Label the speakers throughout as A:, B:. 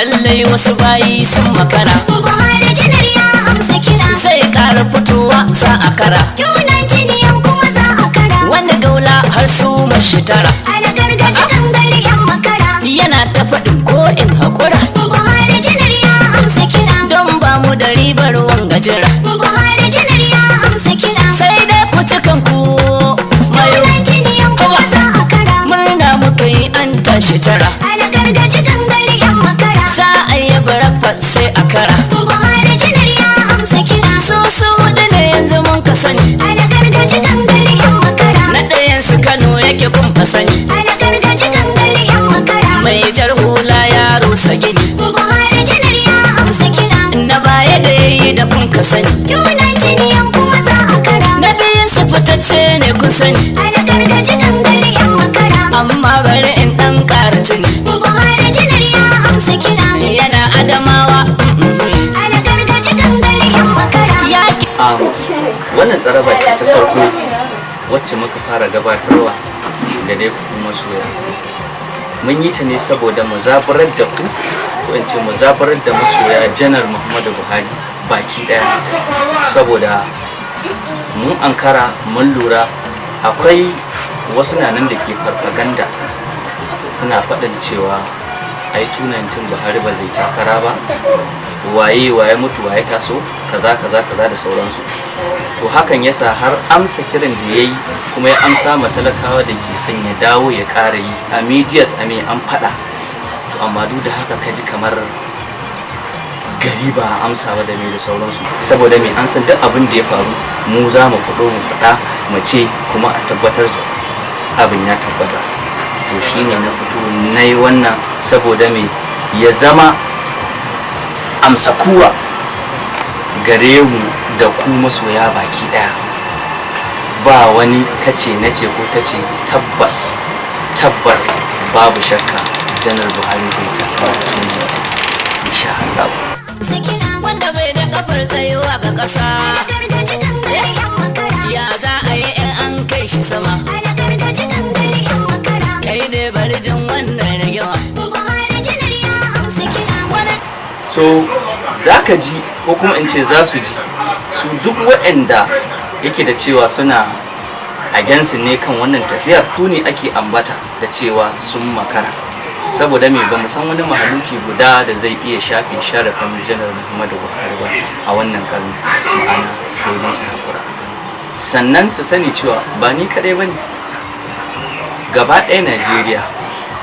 A: lallai wasu bayi sun makara.
B: Buhari janar ya amsa kira.
A: Zai ƙara fitowa za a kara.
B: 219 yau kuma za a kara.
A: Wani gaula har su mashi tara.
B: Ana gargaji gangare yan makara.
A: Yana ta faɗin ko in haƙura.
B: Buhari janar ya amsa kira.
A: Don ba mu da ribar wanga jira.
B: Buhari janar ya amsa kira.
A: Sai dai ku cikan ku mayo.
B: 219 yau kuma za a kara.
A: Murna muka yi an tashi tara.
B: Ana gargaji gangare yan makara.
A: Za a yi barafa sai a kara.
B: Buhari janar ya amsa kira.
A: Su hudu ne yanzu mun ka sani.
B: Ana gargaji gangare yan makara.
A: Na ɗayan su Kano yake kun fa sani.
B: Ana gargaji gangare yan makara.
A: Mai jar hula ya rusa gini.
B: Buhari janar ya amsa kira.
A: Na baya da yayi da kun ka sani.
B: 219 yau kuma za a kara.
A: Na biyun su fitacce ne kun sani.
B: Ana gargaji gangare yan makara.
A: Amma bari in ɗan ƙara tuni.
B: Buhari janar ya amsa kira.
A: Yana Adamawa.
B: Ana gargaji gangare yan makara.
A: Yaki.
C: Wannan tsaraba ce ta farko wacce muka fara gabatarwa da dai kuma soya. Mun yi ta ne saboda mu zaburar da ku ko in ce mu zaburar da masoya janar Muhammadu Buhari baki daya, saboda mun ankara mun lura akwai wasu nan da ke farfaganda suna faɗin cewa ai 219 Buhari ba zai takara ba, waye mutu waye taso kaza da sauransu. To hakan yasa har amsa kiran da yayi kuma ya amsa ma talakawa da ke son ya dawo ya ƙara yi a medias a mai an faɗa. To amma duk da haka kaji kamar gari ba a amsa ba da me da sauransu, saboda me an san duk abin da ya faru mu za mu faɗo mu faɗa mu ce kuma a tabbatar da abin ya tabbata. To shine na fito na yi wannan saboda me ya zama amsa kuwa gare mu da ku masoya baki daya, ba wani kace nace ko tace, tabbas babu shakka janar Buhari zai takara insha Allah.
A: Wanda bai da kafar tsayuwa ga ƙasa.
B: Ana gargaji gangare yan makara.
A: Ya za a yi in an kai shi sama.
B: Ana gargaji gangare yan makara.
A: Kai ne bari jin wannan rigima.
B: Buhari janar ya amsa kira.
C: So za ka ji ko kuma in ce za su ji su duk waɗanda yake da cewa suna against ne kan wannan tafiyar, su ne ake ambata da cewa sun makara, saboda me ba mu san wani mahaluki guda da zai iya shafe sharafin janar Muhammadu Buhari ba a wannan karni, ma'ana sai dai su hakura. Sannan su sani cewa ba ni kaɗai ba ne, gaba ɗaya Najeriya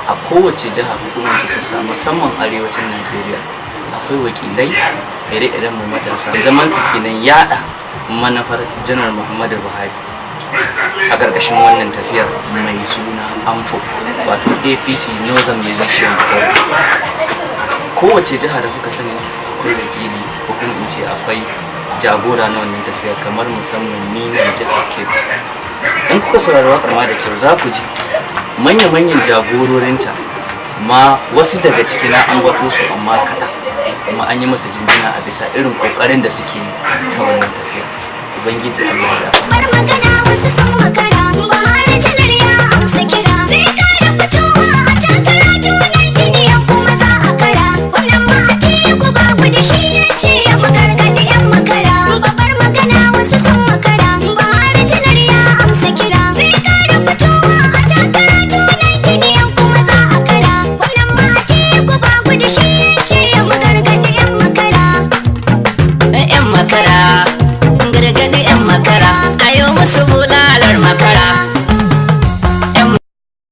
C: a kowace jiha hukumance sassa musamman arewacin Najeriya akwai wakilai ire-iren mu matasa da zaman su kenan yada manufar janar Muhammadu Buhari a ƙarƙashin wannan tafiyar mai suna AMFO, wato APC Northern Militias Forum. Kowace jiha da kuka sani akwai wakili ko kuma in ce akwai jagora na wannan tafiyar, kamar musamman ni na jihar Kebbi. In kuka saurari waƙar ma da kyau za ku ji manya-manyan jagororinta, ma wasu daga ciki na an bato su amma kaɗan, kuma an yi masa jinjina a bisa irin kokarin da suke ta wannan tafiya. Ubangiji Allah ya
B: Bar magana wasu sun makara. Buhari janar ya amsa kira. Sai ka